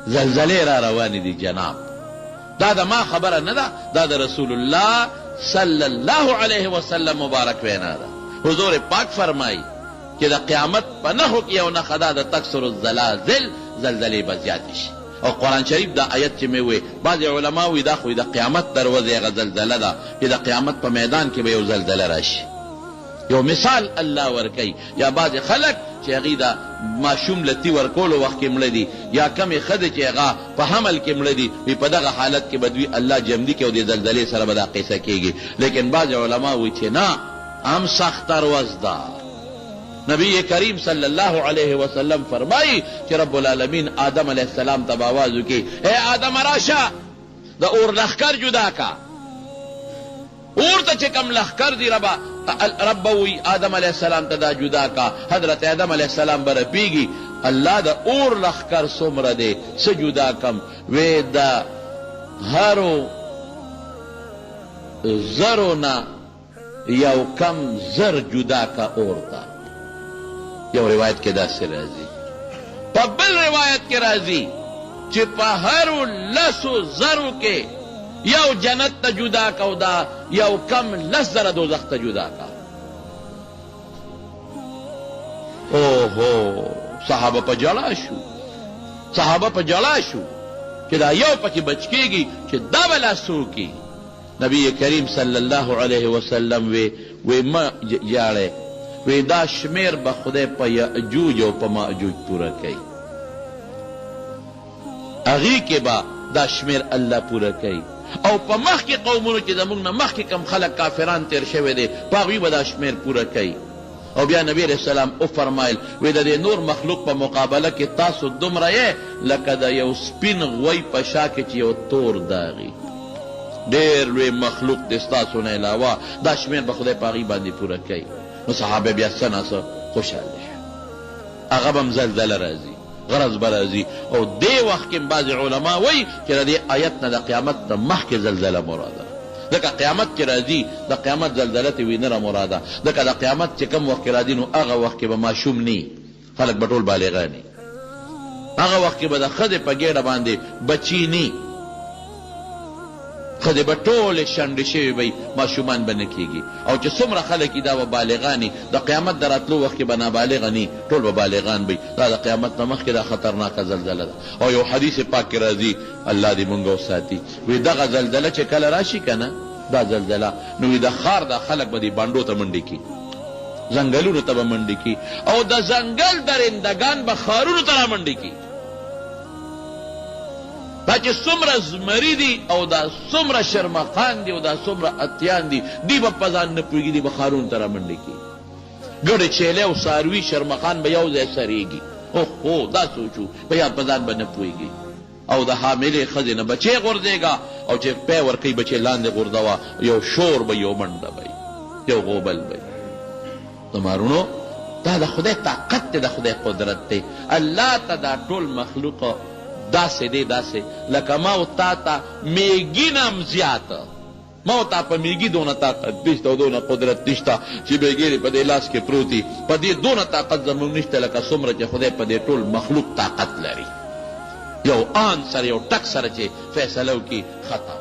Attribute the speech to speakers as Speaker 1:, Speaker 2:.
Speaker 1: زلزلې را روانې دي جناب. دا د ما خبره نه ده، دا د رسول الله صلی الله علیه وسلم مبارک وینا ده. حضور پاک فرمایي چې د قیامت په نښو کې یو نښه ده د تکسر الزلازل، زلزلې به زیاتې شي. او قرآن شریف دا آیت چې مې وی بعضې علما وی دا خو د قیامت دروازې هغه زلزله ده چې د قیامت په میدان کې به یو زلزله راشي. یو مثال الله ورکوي. یا بعضې خلک چې هغې د ماشوم لتي ورکولو وخت کې مړه دي، یا کمې ښځې چې هغه په حمل کې مړه دي، وی په دغه حالت کې به دوی الله جمدي کوي او د زلزلې سره به دا قصه کېږي. لیکن بعضې علما وی چې نه، هم سختر ورځ ده. نبی کریم صلی اللہ علیہ وسلم فرمائی کہ رب العالمین آدم علیہ السلام تب آواز کی، اے آدم راشا دا اور لخکر جدا کا، اور تا چکم لخکر دی رب وی آدم علیہ السلام تا دا جدا کا. حضرت آدم علیہ السلام بر پیگی اللہ دا اور لخکر سمر دے سجدا کم، وی دا ہرو زرونا یو کم زر جدا کا اور تا. یو روایت کې داسې راځي، په بل روایت کې راځي چې په هرو لسو زرو کې یو جنت ته جدا کا او دا یو کم لس زره دوزخ ته جدا کا. اوهو صحابه په جلا شو، صحابه په جلا شو چې دا یو پکې بچ کېږي چې دا به لا څوکي. نبی کریم صلی الله علیه وسلم وی ما جاړی، وی دا شمیر به خدای په یاجوج او په ماجوج پوره کوي، هغې کې به دا شمیر الله پوره کوي. او په مخکې قومونو چې زموږ نه مخکې کم خلک کافران تیر شوی دی، په هغوی به دا شمیر پوره کوي. او بیا نبی علیہ السلام وفرمایل وی د دې نور مخلوق په مقابله کې تاسو دومره یې لکه د یو سپین غوی په شا کې چې یو تور داغي. ډېر لوی مخلوق د ستاسو نه علاوه دا شمیر به خدای په هغې باندې پوره کوي. نو صحابه بیا څه ناڅه خوشحاله شو. هغه به هم زلزله راځي، غرض به راځي. او دې وخت کې بعضې علما وایي چې د دې آیت نه د قیامت نه مخکې زلزله مراده، ځکه قیامت چې راځي د قیامت زلزله ته وي نه مراده، ځکه د قیامت چې کوم وخت کې راځي نو هغه وخت کې به ماشوم نه، خلک به ټول بالغان وي. هغه وخت کې به د ښځې په ګېډه باندې بچي نه، ښځې به ټولې شنډې شوې وي، ماشومان به نه کېږي. او چې څومره خلک دي دا به بالغان وي. د قیامت د راتلو وخت کې به نابالغه نه، ټول به بالغان وي. دا د قیامت نه مخکې دا خطرناکه زلزله ده. او یو حدیث پاک کې راځي، الله دې مونږ وساتي، وی دغه زلزله چې کله راشي که نه، دا زلزله نو وی د ښار دا خلک به دې بانډو ته منډې کړي، ځنګلونو ته به منډې کړي، او د ځنګل درندګان به ښارونو ته را منډې کړي. دا چې څومره زمري دي او دا څومره شرمخان دي او دا څومره اتیان دي، دی به په ځان نه پوهېږي، دی به ښارونو ته را منډې کړي. ګډې چیلې او څاروي شرمخان به یو ځای سریږي. اوهو دا سوچو په یاد په ځان به نه پوهېږي. او د حاملې ښځې نه بچی غورځېږه، او چې پی ورکوي بچی لاندې غورځوه، یو شور به، یو منډه به، یو غوبل به. دمارونو دا د خدای طاقت دی، د خدای قدرت دی. الله ته دا ټول مخلوق داسې دی، داسې لکه ما او تا ته میږي نه هم زیاته، ما او تا په میږي دونه طاقت نشته او دونه قدرت نشته چې میږي په دې لاس کې پروت دي. په دې دونه طاقت زموږ نشته لکه څومره چې خدای په دې ټول مخلوق طاقت لري. یو آن سره، یو ټک سره چې فیصله وکړي ختم.